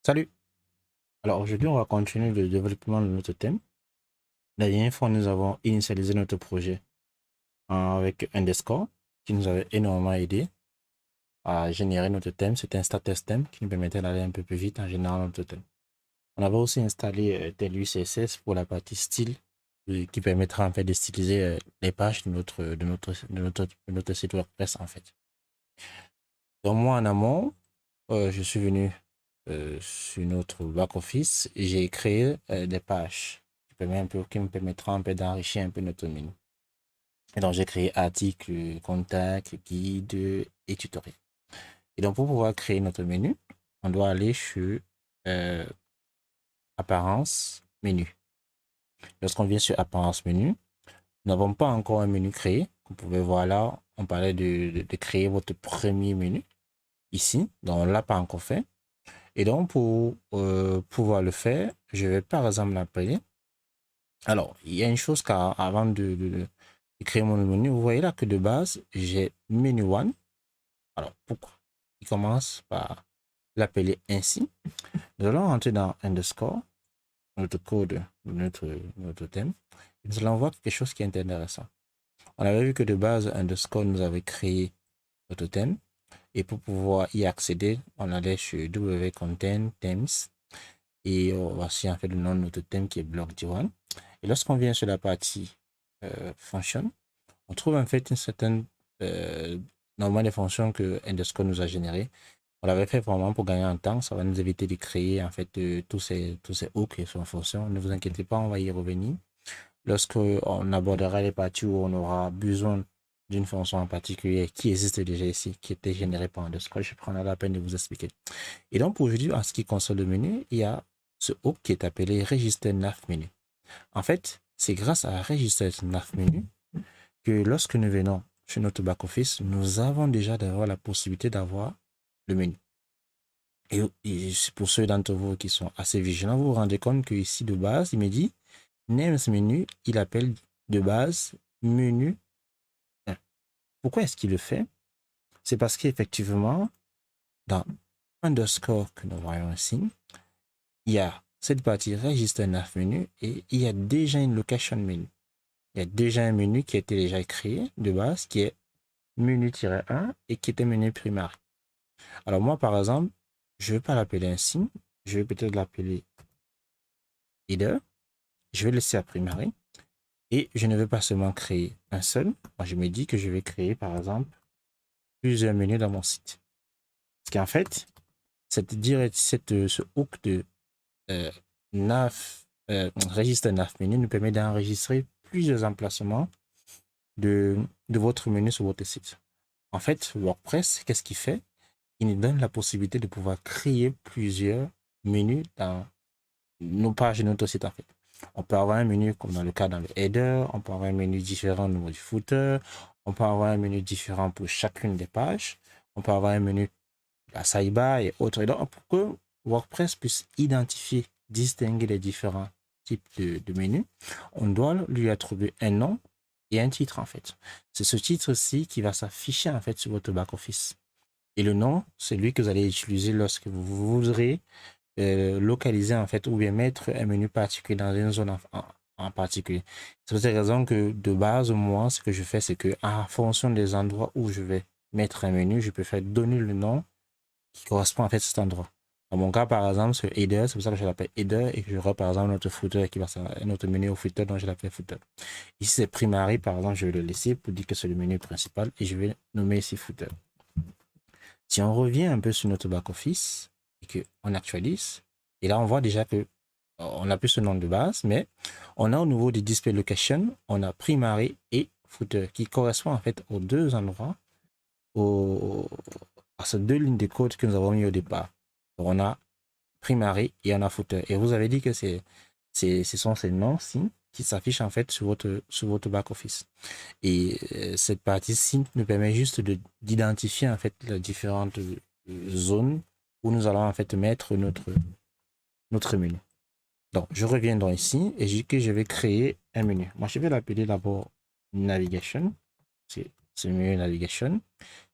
Salut! Alors aujourd'hui, on va continuer le développement de notre thème. La dernière fois, nous avons initialisé notre projet avec Underscore qui nous avait énormément aidé à générer notre thème. C'était un status thème qui nous permettait d'aller un peu plus vite en générant notre thème. On avait aussi installé Telui CSS pour la partie style qui permettra en fait de styliser les pages de notre site WordPress en fait. Donc moi en amont, je suis venu sur notre back-office et j'ai créé des pages qui me permettra un peu d'enrichir un peu notre menu. Et donc j'ai créé articles, contacts, guides et tutoriels. Et donc pour pouvoir créer notre menu, on doit aller sur euh, apparence menu. Lorsqu'on vient sur apparence menu, nous n'avons pas encore un menu créé. Vous pouvez voir là, on parlait de créer votre premier menu ici. Donc on ne l'a pas encore fait. Et donc, pour pouvoir le faire, je vais par exemple l'appeler. Alors, il y a une chose car avant de créer mon menu, vous voyez là que de base, j'ai menu one. Alors, pourquoi? Il commence par l'appeler ainsi. Nous allons rentrer dans underscore, notre code, notre thème. Et nous allons voir quelque chose qui est intéressant. On avait vu que de base, underscore nous avait créé notre thème. Et pour pouvoir y accéder, on allait sur wcontent themes. Et voici en fait le nom de notre thème qui est block D1. Et lorsqu'on vient sur la partie function, on trouve en fait une certaine normalement des fonctions que Underscore nous a générées. On l'avait fait vraiment pour gagner en temps. Ça va nous éviter de créer en fait tous ces hooks et son fonction. Ne vous inquiétez pas, on va y revenir. Lorsqu'on abordera les parties où on aura besoin d'une fonction en particulier qui existe déjà ici, qui était générée par Underscore, je prendrai la peine de vous expliquer. Et donc aujourd'hui, en ce qui concerne le menu, il y a ce hook qui est appelé Register Nav Menu. En fait, c'est grâce à Register Nav Menu que lorsque nous venons sur notre back-office, nous avons déjà d'avoir la possibilité d'avoir le menu. Et pour ceux d'entre vous qui sont assez vigilants, vous vous rendez compte que ici de base, il me dit Names Menu, il appelle de base menu 1. Pourquoi est-ce qu'il le fait? C'est parce qu'effectivement, dans underscore que nous voyons ici, il y a cette partie register nav menu et il y a déjà une location menu. Il y a déjà un menu qui a été déjà créé de base qui est menu-1 et qui était menu primaire. Alors moi par exemple, je ne vais pas l'appeler ainsi, je vais peut-être l'appeler header, je vais laisser à primaire et je ne vais pas seulement créer un seul. Moi je me dis que je vais créer par exemple plusieurs menus dans mon site. Parce qu'en fait, ce hook de euh, registre nav menu nous permet d'enregistrer plusieurs emplacements de votre menu sur votre site. En fait, WordPress, qu'est-ce qu'il fait? Il nous donne la possibilité de pouvoir créer plusieurs menus dans nos pages de notre site en fait. On peut avoir un menu comme dans le cas dans le header, on peut avoir un menu différent au niveau du footer, on peut avoir un menu différent pour chacune des pages, on peut avoir un menu la sidebar et autres. Et donc, pour que WordPress puisse identifier, distinguer les différents types de menus, on doit lui attribuer un nom et un titre en fait. C'est ce titre-ci qui va s'afficher en fait sur votre back-office. Et le nom, c'est lui que vous allez utiliser lorsque vous voudrez localiser en fait ou bien mettre un menu particulier dans une zone en particulier. C'est pour cette raison que de base, moi, ce que je fais, c'est que en fonction des endroits où je vais mettre un menu, je peux faire donner le nom qui correspond en fait à cet endroit. Dans mon cas, par exemple, c'est header, c'est pour ça que je l'appelle header et que j'aurai par exemple notre footer qui va notre menu au footer, donc je l'appelle footer. Ici, c'est primary, par exemple, je vais le laisser pour dire que c'est le menu principal et je vais nommer ici footer. Si on revient un peu sur notre back-office et qu'on actualise, et là, on voit déjà que on n'a plus ce nom de base, mais on a au niveau des display location, on a primary et footer qui correspond en fait aux deux endroits, à ces deux lignes de code que nous avons mis au départ. Donc, on a primary et on a footer. Et vous avez dit que ce sont ces noms-ci qui s'affichent en fait sur votre back-office. Et cette partie-ci nous permet juste d'identifier en fait les différentes zones où nous allons en fait mettre notre menu. Donc, je reviens donc ici et je dis que je vais créer un menu. Moi, je vais l'appeler d'abord navigation. C'est le menu navigation.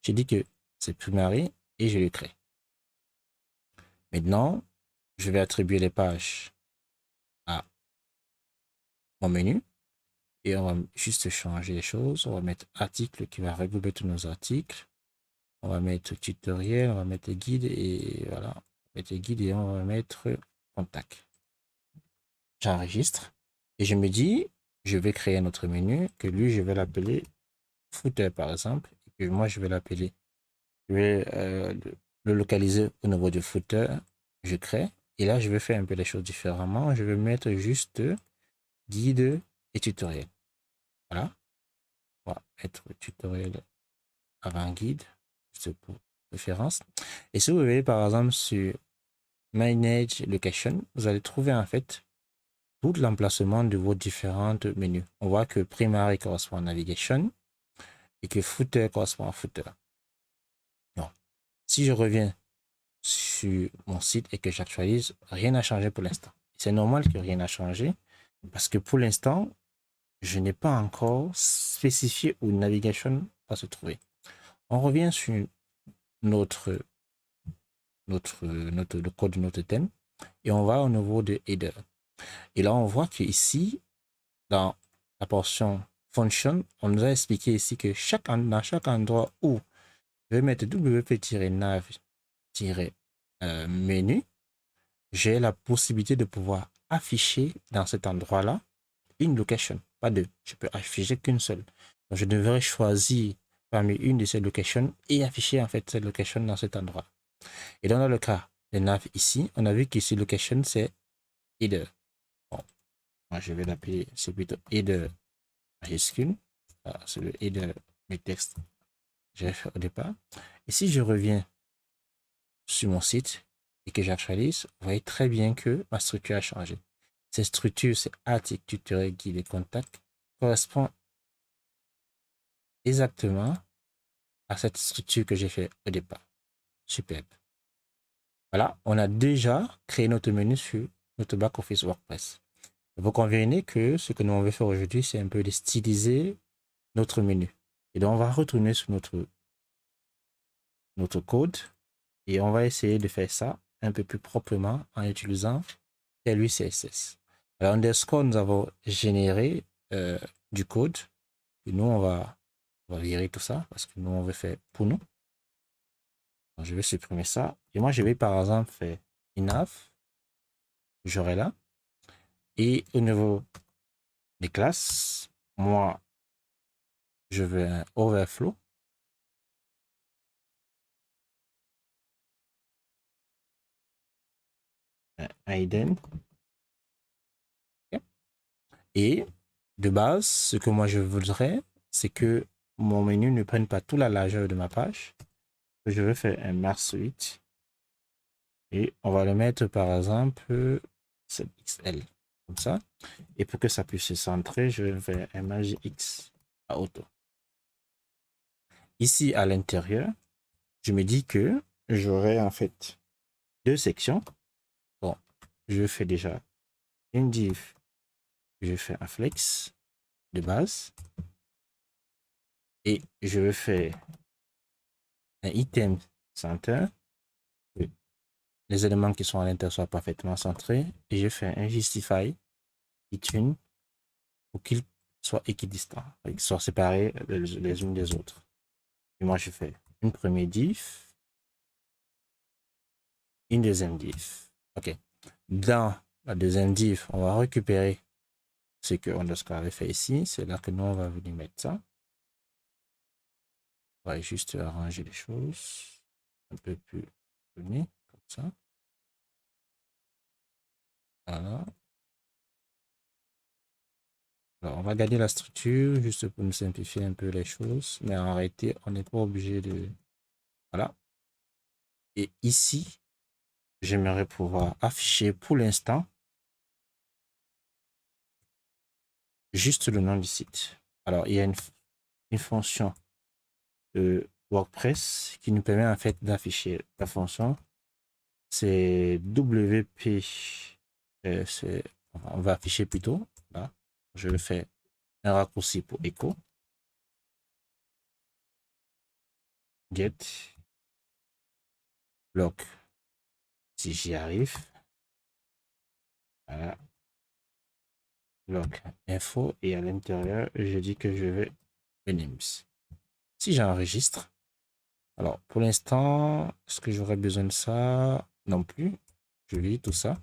Je dis que c'est primary et je le crée. Maintenant, je vais attribuer les pages à mon menu et on va juste changer les choses. On va mettre article qui va regrouper tous nos articles. On va mettre tutoriel, on va mettre guide et voilà. On va mettre guide et on va mettre contact. J'enregistre et je me dis, je vais créer un autre menu que lui, je vais l'appeler footer par exemple. Et que moi, je vais l'appeler. Je vais le localiser au niveau du footer. Je crée. Et là, je vais faire un peu les choses différemment. Je vais mettre juste guide et tutoriel. Voilà. On va mettre tutoriel avant guide. C'est pour référence. Et si vous voyez par exemple sur Manage Location, vous allez trouver en fait tout l'emplacement de vos différentes menus. On voit que Primary correspond à Navigation et que Footer correspond à Footer. Donc, si je reviens sur mon site et que j'actualise, rien n'a changé pour l'instant. C'est normal que rien n'a changé parce que pour l'instant, je n'ai pas encore spécifié où Navigation va se trouver. On revient sur le code de notre thème et on va au niveau de header. Et là, on voit qu'ici, dans la portion function, on nous a expliqué ici que dans chaque endroit où je vais mettre wp-nav-menu, j'ai la possibilité de pouvoir afficher dans cet endroit-là une location, pas deux. Je peux afficher qu'une seule. Donc, je devrais choisir parmi une de ces locations et afficher en fait cette location dans cet endroit. Et dans le cas de nav ici, on a vu qu'ici location c'est header. Bon, moi je vais l'appeler, c'est plutôt header majuscule. C'est le header du texte que j'ai fait au départ. Et si je reviens sur mon site et que j'actualise, vous voyez très bien que ma structure a changé. Cette structure, c'est article, tutoriel, guide et contact, correspond exactement à cette structure que j'ai fait au départ. Superbe. Voilà, on a déjà créé notre menu sur notre back-office WordPress. Vous convenez que ce que nous on veut faire aujourd'hui, c'est un peu de styliser notre menu. Et donc, on va retourner sur notre code et on va essayer de faire ça un peu plus proprement en utilisant lui CSS. Alors, underscore, nous avons généré du code et nous, on va virer tout ça parce que nous, on veut faire pour nous. Donc, je vais supprimer ça et moi, je vais par exemple faire enough. J'aurai là. Et au niveau des classes, moi, je veux un overflow. Un hidden. Okay. Et de base, ce que moi je voudrais, c'est que mon menu ne prenne pas toute la largeur de ma page. Je vais faire un max 8 et on va le mettre par exemple 7XL comme ça. Et pour que ça puisse se centrer, je vais faire un marge X à auto. Ici à l'intérieur, je me dis que j'aurai en fait deux sections. Bon, je fais déjà une div, je fais un flex de base et je vais faire un item center. Les éléments qui sont à l'intérieur soient parfaitement centrés et je fais un justify between pour qu'ils soient équidistants, qu'ils soient séparés les unes des autres. Et moi, je fais une première diff, une deuxième diff. OK. Dans la deuxième diff, on va récupérer ce que underscore avait fait ici. C'est là que nous, on va venir mettre ça. On va juste arranger les choses un peu plus jolies, comme ça. Voilà. Alors, on va garder la structure juste pour nous simplifier un peu les choses, mais en réalité, on n'est pas obligé de... Voilà. Et ici, j'aimerais pouvoir afficher pour l'instant juste le nom du site. Alors, il y a une fonction de WordPress qui nous permet en fait d'afficher la fonction. C'est WP. On va afficher plutôt. Là. Je vais faire un raccourci pour echo. Get. Bloc. Si j'y arrive. Voilà. Log info et à l'intérieur, je dis que je veux le names. Si j'enregistre, alors pour l'instant, est-ce que j'aurais besoin de ça? Non plus. Je lis tout ça.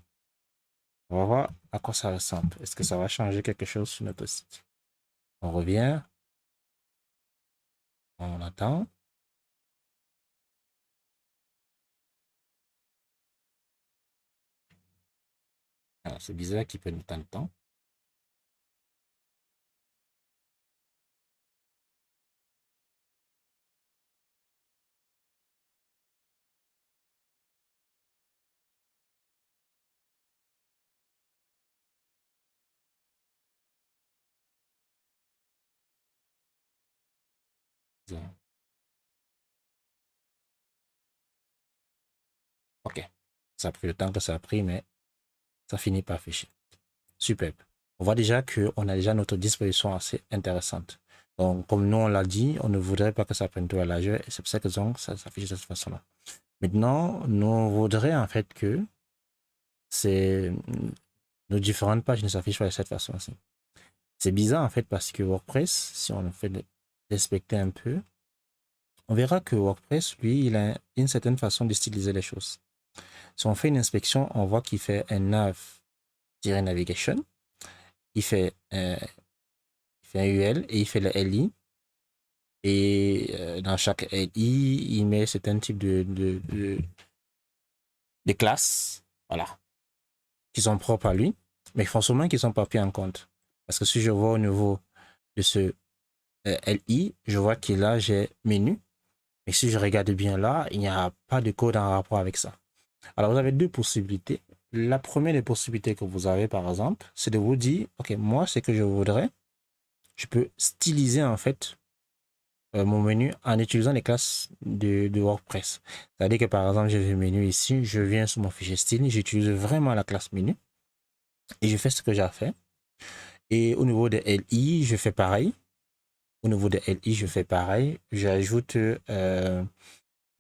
On va voir à quoi ça ressemble. Est-ce que ça va changer quelque chose sur notre site? On revient. On attend. Alors, c'est bizarre qu'il prenne tant de temps. Ok. Ça a pris le temps que ça a pris, mais ça finit par afficher. Superbe. On voit déjà qu'on a déjà notre disposition assez intéressante. Donc, comme nous, on l'a dit, on ne voudrait pas que ça prenne tout à la jeu. Et c'est pour ça que donc, ça s'affiche de cette façon-là. Maintenant, nous, on voudrait en fait que nos différentes pages ne s'affichent pas de cette façon-ci. C'est bizarre en fait parce que WordPress, si on le fait respecter un peu, on verra que WordPress, lui, il a une certaine façon de styliser les choses. Si on fait une inspection, on voit qu'il fait un nav-navigation, il fait un UL et il fait le LI. Et dans chaque LI, il met certains types de classes, voilà, qui sont propres à lui, mais forcément qui ne sont pas pris en compte. Parce que si je vois au niveau de ce LI, je vois que là, j'ai menu. Et si je regarde bien là, il n'y a pas de code en rapport avec ça. Alors, vous avez deux possibilités. La première des possibilités que vous avez, par exemple, c'est de vous dire, OK, moi, ce que je voudrais, je peux styliser, en fait, mon menu en utilisant les classes de WordPress. C'est-à-dire que, par exemple, j'ai le menu ici, je viens sur mon fichier style, j'utilise vraiment la classe menu et je fais ce que j'ai à faire. Et au niveau de LI, je fais pareil. Au niveau de LI, je fais pareil. J'ajoute, je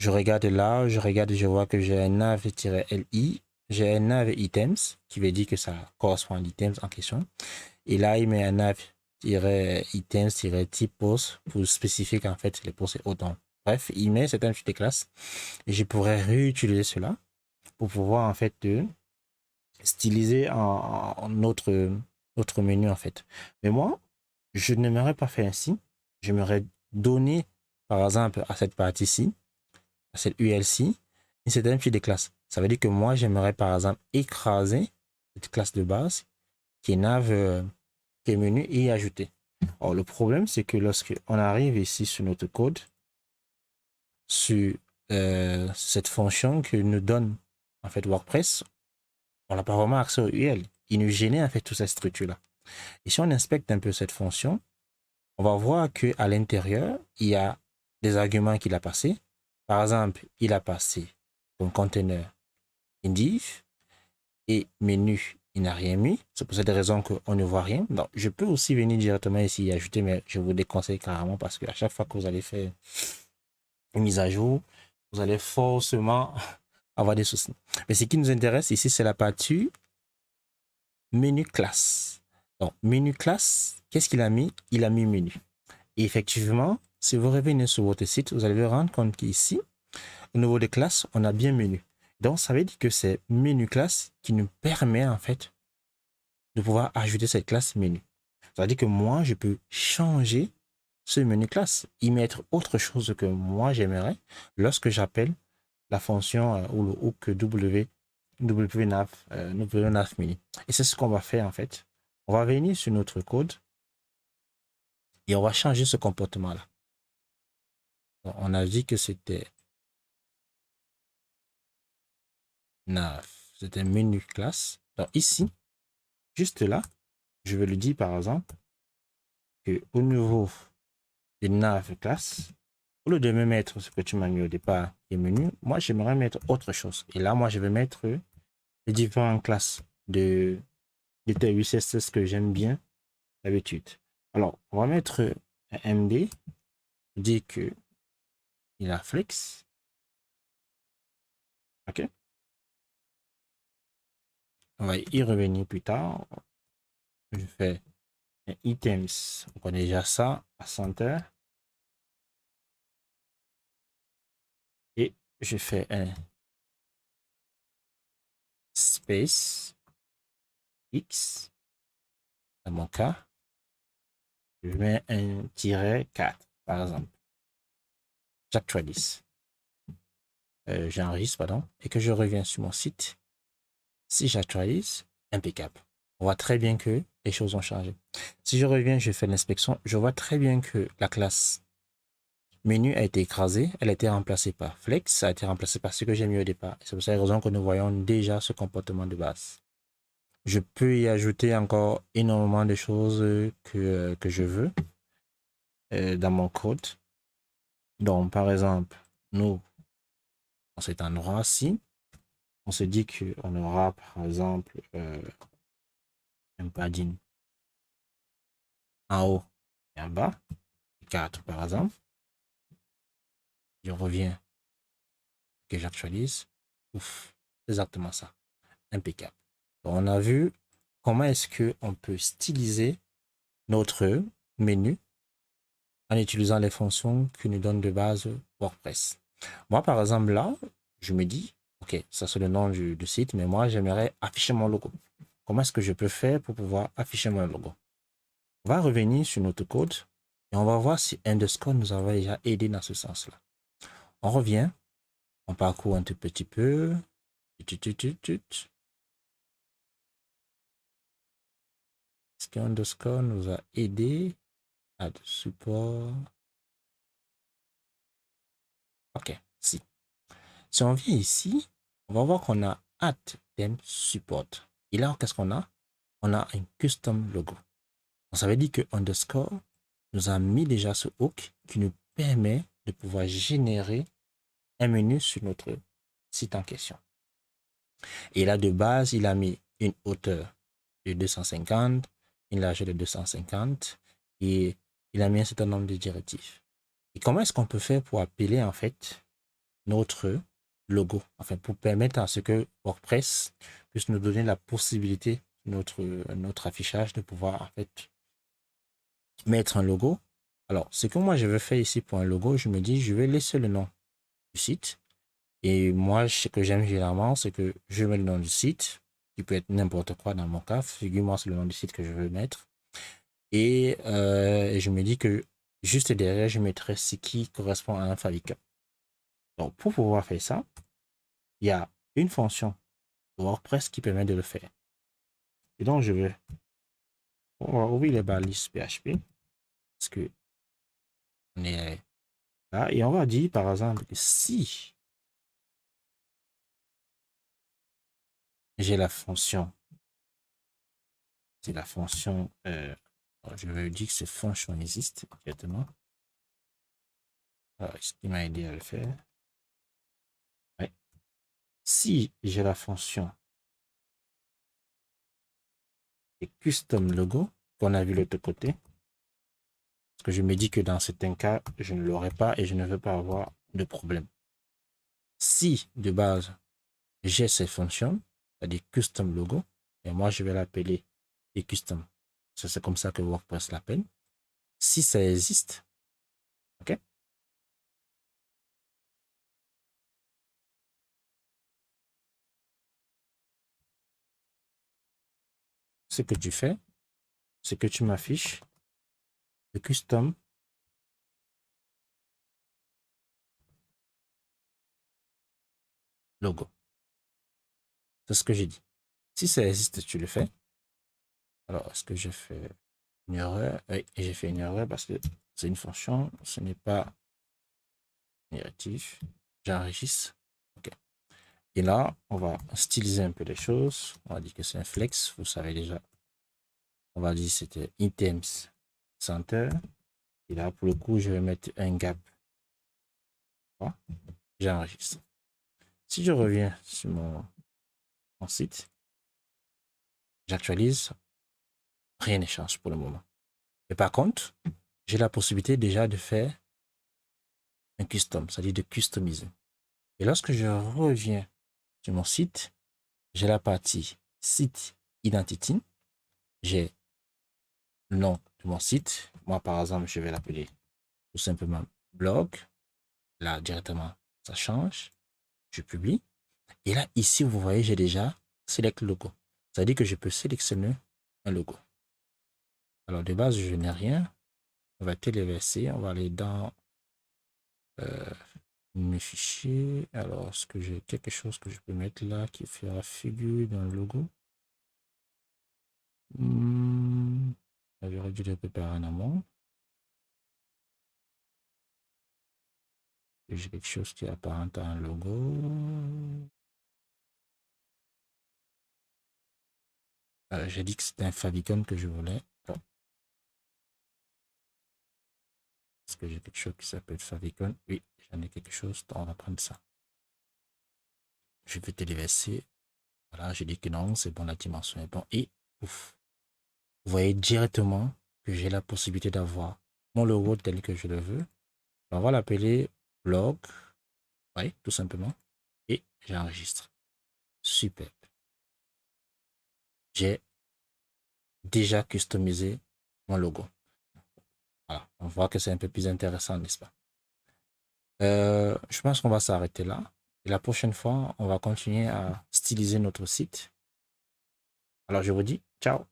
regarde là, je vois que j'ai un nav-li, j'ai un nav items, qui veut dire que ça correspond à l'items en question. Et là, il met un nav-items-type post pour spécifier qu'en fait, les posts c'est autant. Bref, il met certaines petites classes et je pourrais réutiliser cela pour pouvoir en fait styliser en notre menu en fait. Mais moi, je n'aimerais pas faire ainsi. J'aimerais donner, par exemple, à cette partie-ci, à cette ULC, une certaine fiche de classe. Ça veut dire que moi, j'aimerais, par exemple, écraser cette classe de base qui est nav, qui est menu et y ajouter. Or, le problème, c'est que lorsque on arrive ici sur notre code, sur cette fonction que nous donne en fait WordPress, on n'a pas vraiment accès au UL. Il nous génère en fait toute cette structure-là. Et si on inspecte un peu cette fonction, on va voir qu'à l'intérieur, il y a des arguments qu'il a passés. Par exemple, il a passé comme conteneur indiv et menu, il n'a rien mis. C'est pour cette raison qu'on ne voit rien. Donc, je peux aussi venir directement ici et ajouter, mais je vous déconseille carrément parce qu'à chaque fois que vous allez faire une mise à jour, vous allez forcément avoir des soucis. Mais ce qui nous intéresse ici, c'est la partie menu classe. Donc, menu classe, qu'est-ce qu'il a mis? Il a mis menu. Et effectivement, si vous revenez sur votre site, vous allez vous rendre compte qu'ici, au niveau des classes, on a bien menu. Donc, ça veut dire que c'est menu classe qui nous permet en fait de pouvoir ajouter cette classe menu. Ça veut dire que moi, je peux changer ce menu classe, y mettre autre chose que moi j'aimerais lorsque j'appelle la fonction ou le hook wnav menu. Et c'est ce qu'on va faire en fait. On va venir sur notre code et on va changer ce comportement-là. On a dit que c'était nav, c'était menu classe. Donc ici, juste là, je vais lui dire par exemple que au niveau de nav classe, au lieu de me mettre ce que tu m'as mis au départ, qui est menu, moi j'aimerais mettre autre chose. Et là, moi je vais mettre les différentes classes de tes CSS que j'aime bien d'habitude. Alors, on va mettre un MD, dit que il a flex. OK. On va y revenir plus tard. Je fais un items. On connaît déjà ça à center. Et je fais un space X. Dans mon cas, je mets un tiret 4, par exemple. J'actualise. J'enregistre, pardon, et que je reviens sur mon site. Si j'actualise, impeccable. On voit très bien que les choses ont changé. Si je reviens, je fais l'inspection, je vois très bien que la classe menu a été écrasée, elle a été remplacée par flex, ça a été remplacé par ce que j'ai mis au départ. C'est pour cette raison que nous voyons déjà ce comportement de base. Je peux y ajouter encore énormément de choses que je veux dans mon code. Donc, par exemple, nous, dans cet endroit-ci, on se dit qu'on aura, par exemple, un padding en haut et en bas, 4 par exemple. Je reviens, que j'actualise. Ouf, exactement ça. Impeccable. Donc, on a vu comment est-ce qu'on peut styliser notre menu en utilisant les fonctions que nous donne de base WordPress. Moi, par exemple, là, je me dis, OK, ça c'est le nom du site, mais moi, j'aimerais afficher mon logo. Comment est-ce que je peux faire pour pouvoir afficher mon logo? On va revenir sur notre code et on va voir si underscore nous avait déjà aidé dans ce sens-là. On revient, on parcourt un tout petit peu. Est-ce qu'underscore nous a aidé à de support? OK, si. Si on vient ici, on va voir qu'on a add theme support. Et là, qu'est-ce qu'on a? On a un custom logo. Donc, ça veut dire que underscore nous a mis déjà ce hook qui nous permet de pouvoir générer un menu sur notre site en question. Et là, de base, il a mis une hauteur de 250, une largeur de 250 et il a mis un certain nombre de directives. Et comment est-ce qu'on peut faire pour appeler en fait notre logo, enfin pour permettre à ce que WordPress puisse nous donner la possibilité, notre affichage, de pouvoir en fait mettre un logo. Alors, ce que moi je veux faire ici pour un logo, je me dis, je vais laisser le nom du site. Et moi, ce que j'aime généralement, c'est que je mets le nom du site, qui peut être n'importe quoi dans mon cas. Figure-moi, c'est le nom du site que je veux mettre. Et je me dis que juste derrière, je mettrai ce qui correspond à un fabricant. Donc, pour pouvoir faire ça, il y a une fonction de WordPress qui permet de le faire. Et donc, on va ouvrir les balises PHP, parce que on est là, et on va dire, par exemple, que si j'ai la fonction, c'est la fonction, je vais dire que cette fonction existe exactement. Ce qui m'a aidé à le faire. Ouais. Si j'ai la fonction et custom logo qu'on a vu de l'autre côté, parce que je me dis que dans certains cas, je ne l'aurai pas et je ne veux pas avoir de problème. Si de base, j'ai ces fonctions, c'est-à-dire custom logo, et moi je vais l'appeler et custom. C'est comme ça que WordPress l'appelle. Si ça existe, ok? Ce que tu fais, c'est que tu m'affiches le custom logo. C'est ce que j'ai dit. Si ça existe, tu le fais. Alors, est-ce que j'ai fait une erreur? Oui, j'ai fait une erreur parce que c'est une fonction, ce n'est pas négatif. J'enregistre. OK. Et là, on va styliser un peu les choses. On va dire que c'est un flex, vous savez déjà. On va dire que c'était items center. Et là, pour le coup, je vais mettre un gap. Voilà. J'enregistre. Si je reviens sur mon site, j'actualise, rien ne change pour le moment. Mais par contre, j'ai la possibilité déjà de faire un custom, c'est-à-dire de customiser. Et lorsque je reviens sur mon site, j'ai la partie site identity. J'ai le nom de mon site. Moi, par exemple, je vais l'appeler tout simplement blog. Là, directement, ça change. Je publie. Et là, ici, vous voyez, j'ai déjà select logo. Ça veut dire que je peux sélectionner un logo. Alors, de base, je n'ai rien. On va téléverser. On va aller dans mes fichiers. Alors, est-ce que j'ai quelque chose que je peux mettre là qui fera figure dans le logo? J'aurais dû le préparer en amont. J'ai quelque chose qui est apparent à un logo. J'ai dit que c'était un favicon que je voulais. Bon. Est-ce que j'ai quelque chose qui s'appelle favicon? Oui, j'en ai quelque chose. On va prendre ça. Je vais téléverser. Voilà, j'ai dit que non, c'est bon, la dimension est bon. Et ouf, vous voyez directement que j'ai la possibilité d'avoir mon logo tel que je le veux. On va l'appeler blog. Oui, tout simplement. Et j'enregistre. Super. J'ai déjà customisé mon logo. Voilà, on voit que c'est un peu plus intéressant, n'est-ce pas? Je pense qu'on va s'arrêter là. Et la prochaine fois, on va continuer à styliser notre site. Alors, je vous dis ciao.